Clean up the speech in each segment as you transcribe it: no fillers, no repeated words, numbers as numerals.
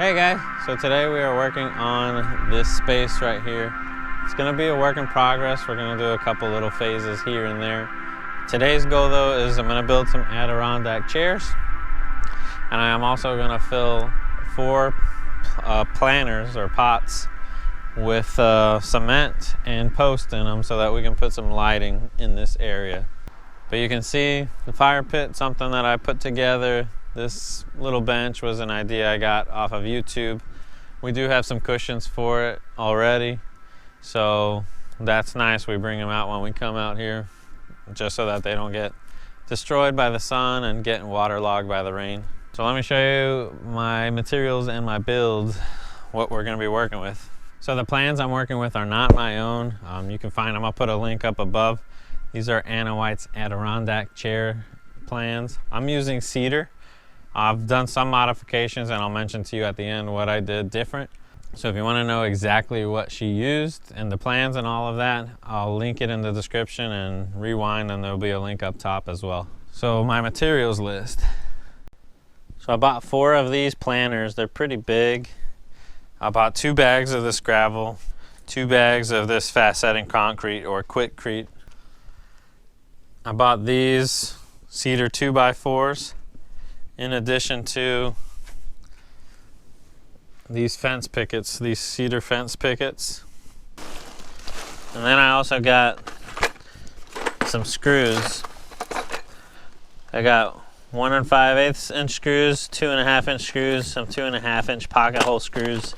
Hey guys, so today we are working on this space right here. It's going to be a work in progress. We're going to do a couple little phases here and there. Today's goal though is I'm going to build some Adirondack chairs, and I am also going to fill 4 planters or pots with cement and post in them so that we can put some lighting in this area. But you can see the fire pit, something that I put together. This little bench was an idea I got off of YouTube. We do have some cushions for it already, so that's nice. We bring them out when we come out here just so that they don't get destroyed by the sun and getting waterlogged by the rain. So let me show you my materials and my builds, what we're going to be working with. So the plans I'm working with are not my own. You can find them. I'll put a link up above. These are Anna White's Adirondack chair plans. I'm using cedar. I've done some modifications, and I'll mention to you at the end what I did different. So if you want to know exactly what she used and the plans and all of that, I'll link it in the description and rewind, and there'll be a link up top as well. So my materials list. So I bought 4 of these planters. They're pretty big. I bought 2 bags of this gravel, 2 bags of this fast setting concrete or quickcrete. I bought these cedar 2x4s in addition to these fence pickets, these cedar fence pickets. And then I also got some screws. I got 1 5/8 inch screws, 2.5 inch screws, some 2.5 inch pocket hole screws,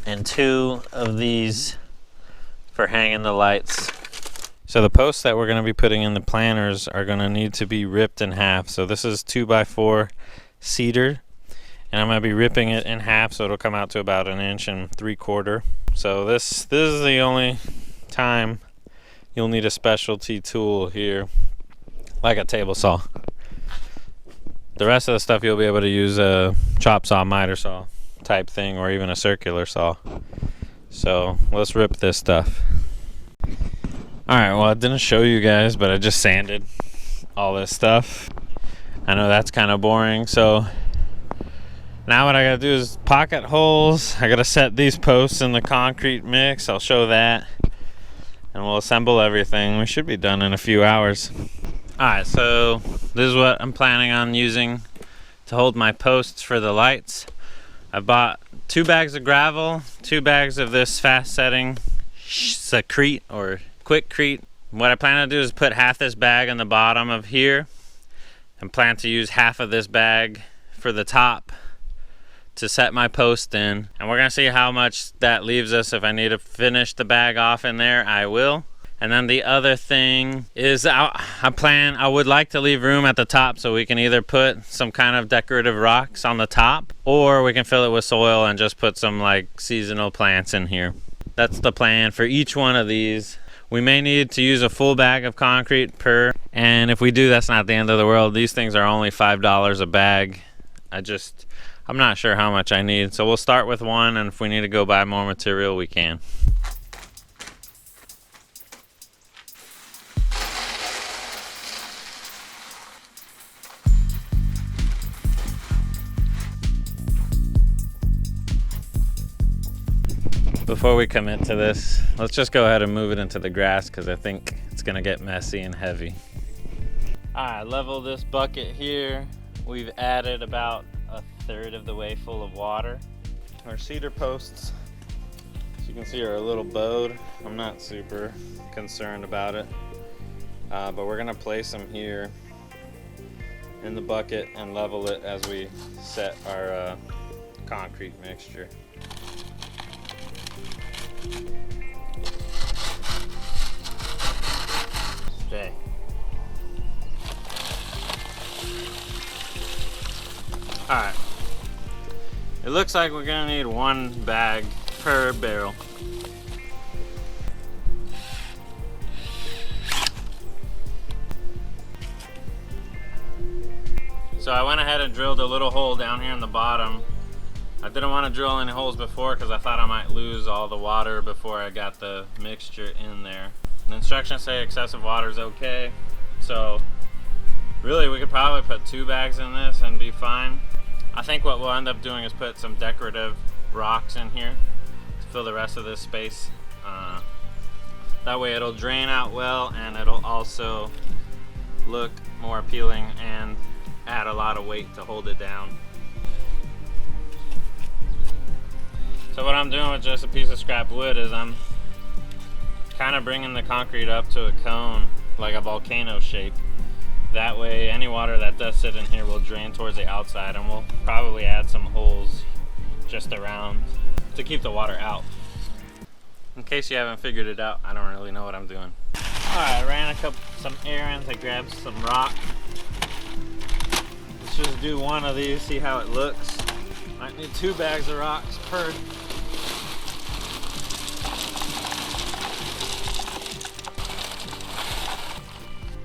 and 2 of these for hanging the lights. So the posts that we're going to be putting in the planters are going to need to be ripped in half. So this is 2x4 cedar, and I'm going to be ripping it in half so it'll come out to about 1 3/4 inches. So this is the only time you'll need a specialty tool here, like a table saw. The rest of the stuff you'll be able to use a chop saw, miter saw type thing, or even a circular saw. So let's rip this stuff. Alright, well, I didn't show you guys, but I just sanded all this stuff. I know that's kind of boring, so now what I gotta do is pocket holes. I gotta set these posts in the concrete mix. I'll show that, and we'll assemble everything. We should be done in a few hours. Alright, so this is what I'm planning on using to hold my posts for the lights. I bought 2 bags of gravel, 2 bags of this fast setting secrete or quickcrete. What I plan to do is put half this bag in the bottom of here and plan to use half of this bag for the top to set my post in. And we're gonna see how much that leaves us. If I need to finish the bag off in there, I will. And then the other thing is I would like to leave room at the top so we can either put some kind of decorative rocks on the top, or we can fill it with soil and just put some like seasonal plants in here. That's the plan for each one of these. We may need to use a full bag of concrete per, and if we do, that's not the end of the world. These things are only $5 a bag. I'm not sure how much I need, so we'll start with 1, and if we need to go buy more material, we can. Before we commit to this, let's just go ahead and move it into the grass because I think it's gonna get messy and heavy. Alright, level this bucket here. We've added about 1/3 of the way full of water. Our cedar posts, as you can see, are a little bowed. I'm not super concerned about it, but we're gonna place them here in the bucket and level it as we set our concrete mixture. Stay. Alright. It looks like we're gonna need 1 bag per barrel. So I went ahead and drilled a little hole down here in the bottom. I didn't want to drill any holes before because I thought I might lose all the water before I got the mixture in there. The instructions say excessive water is okay, so really we could probably put 2 bags in this and be fine. I think what we'll end up doing is put some decorative rocks in here to fill the rest of this space. That way it'll drain out well, and it'll also look more appealing and add a lot of weight to hold it down. So what I'm doing with just a piece of scrap wood is I'm kind of bringing the concrete up to a cone, like a volcano shape. That way any water that does sit in here will drain towards the outside, and we'll probably add some holes just around to keep the water out. In case you haven't figured it out, I don't really know what I'm doing. Alright, I ran some errands, I grabbed some rock. Let's just do one of these, see how it looks. Might need 2 bags of rocks per.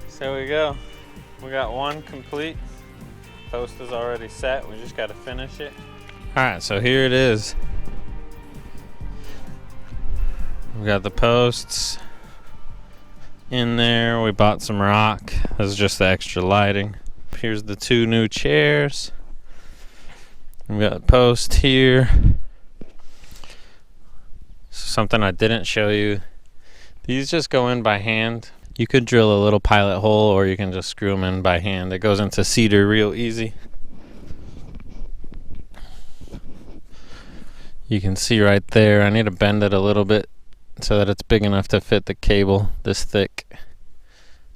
So we go. We got one complete. Post is already set, we just gotta finish it. Alright, so here it is. We got the posts in there. We bought some rock. This is just the extra lighting. Here's the 2 new chairs. We got a post here. Something I didn't show you. These just go in by hand. You could drill a little pilot hole, or you can just screw them in by hand. It goes into cedar real easy. You can see right there, I need to bend it a little bit so that it's big enough to fit the cable, this thick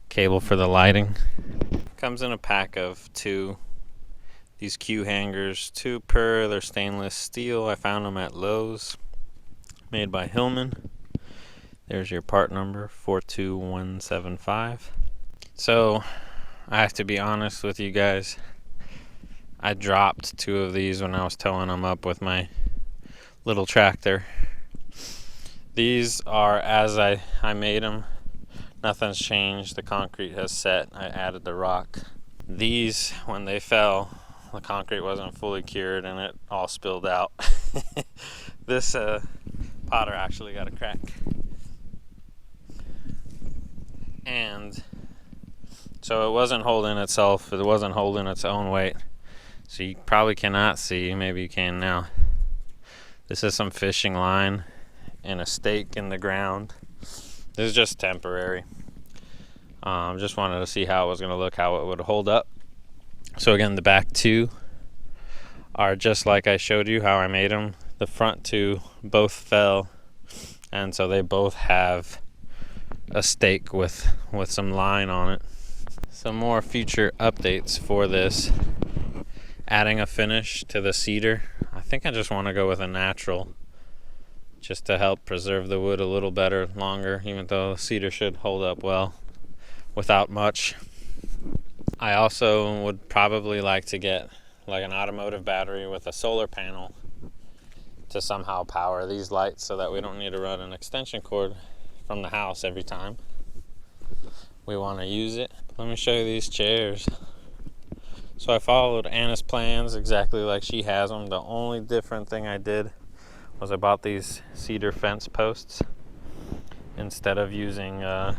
cable for the lighting. Comes in a pack of 2. These Q hangers, 2 per. They're stainless steel. I found them at Lowe's, made by Hillman. There's your part number, 42175. So I have to be honest with you guys. I dropped 2 of these when I was towing them up with my little tractor. These are as I made them. Nothing's changed. The concrete has set. I added the rock. These, when they fell, the concrete wasn't fully cured and it all spilled out. This potter actually got a crack. And so it wasn't holding itself. It wasn't holding its own weight. So you probably cannot see. Maybe you can now. This is some fishing line and a stake in the ground. This is just temporary. Just wanted to see how it was going to look, how it would hold up. So again, the back 2 are just like I showed you how I made them. The front 2 both fell, and so they both have a stake with some line on it. Some more future updates for this. Adding a finish to the cedar. I think I just want to go with a natural, just to help preserve the wood a little better, longer, even though the cedar should hold up well without much. I also would probably like to get like an automotive battery with a solar panel to somehow power these lights so that we don't need to run an extension cord from the house every time we want to use it. Let me show you these chairs. So I followed Anna's plans exactly like she has them. The only different thing I did was I bought these cedar fence posts instead of using the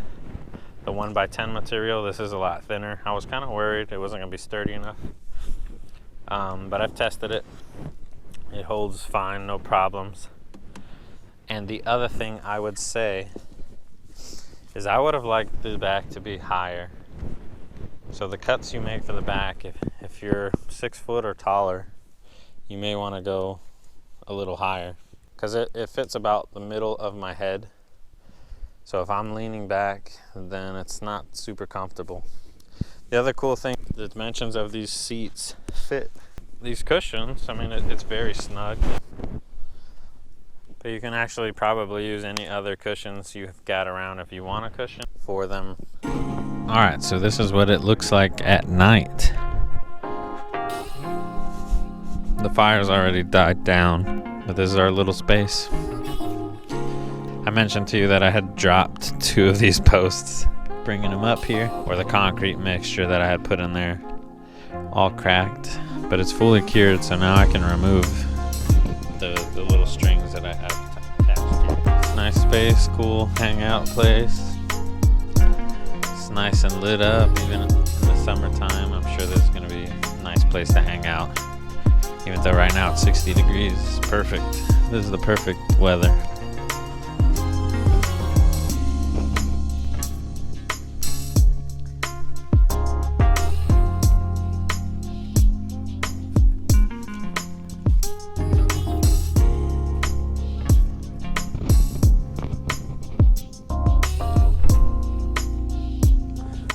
1x10 material. This is a lot thinner. I was kind of worried it wasn't going to be sturdy enough, but I've tested it. It holds fine, no problems. And the other thing I would say is I would have liked the back to be higher. So the cuts you make for the back, if you're 6 foot or taller, you may want to go a little higher, because it fits about the middle of my head. So if I'm leaning back, then it's not super comfortable. The other cool thing, the dimensions of these seats fit these cushions. I mean, it's very snug. But you can actually probably use any other cushions you've got around if you want a cushion for them. Alright, so this is what it looks like at night. The fire's already died down, but this is our little space. I mentioned to you that I had dropped 2 of these posts, bringing them up here, or the concrete mixture that I had put in there, all cracked, but it's fully cured, so now I can remove the little strings that I have attached here. It's nice space, cool hangout place. It's nice and lit up, even in the summertime. I'm sure there's going to be a nice place to hang out. Even though right now it's 60 degrees, it's perfect. This is the perfect weather.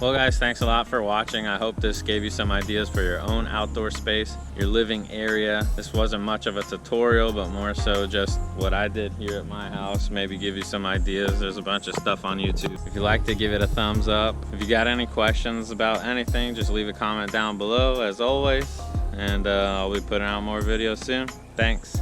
Well guys, thanks a lot for watching. I hope this gave you some ideas for your own outdoor space, your living area. This wasn't much of a tutorial, but more so just what I did here at my house. Maybe give you some ideas. There's a bunch of stuff on YouTube. If you liked it, give it a thumbs up. If you got any questions about anything, just leave a comment down below as always. And I'll be putting out more videos soon. Thanks.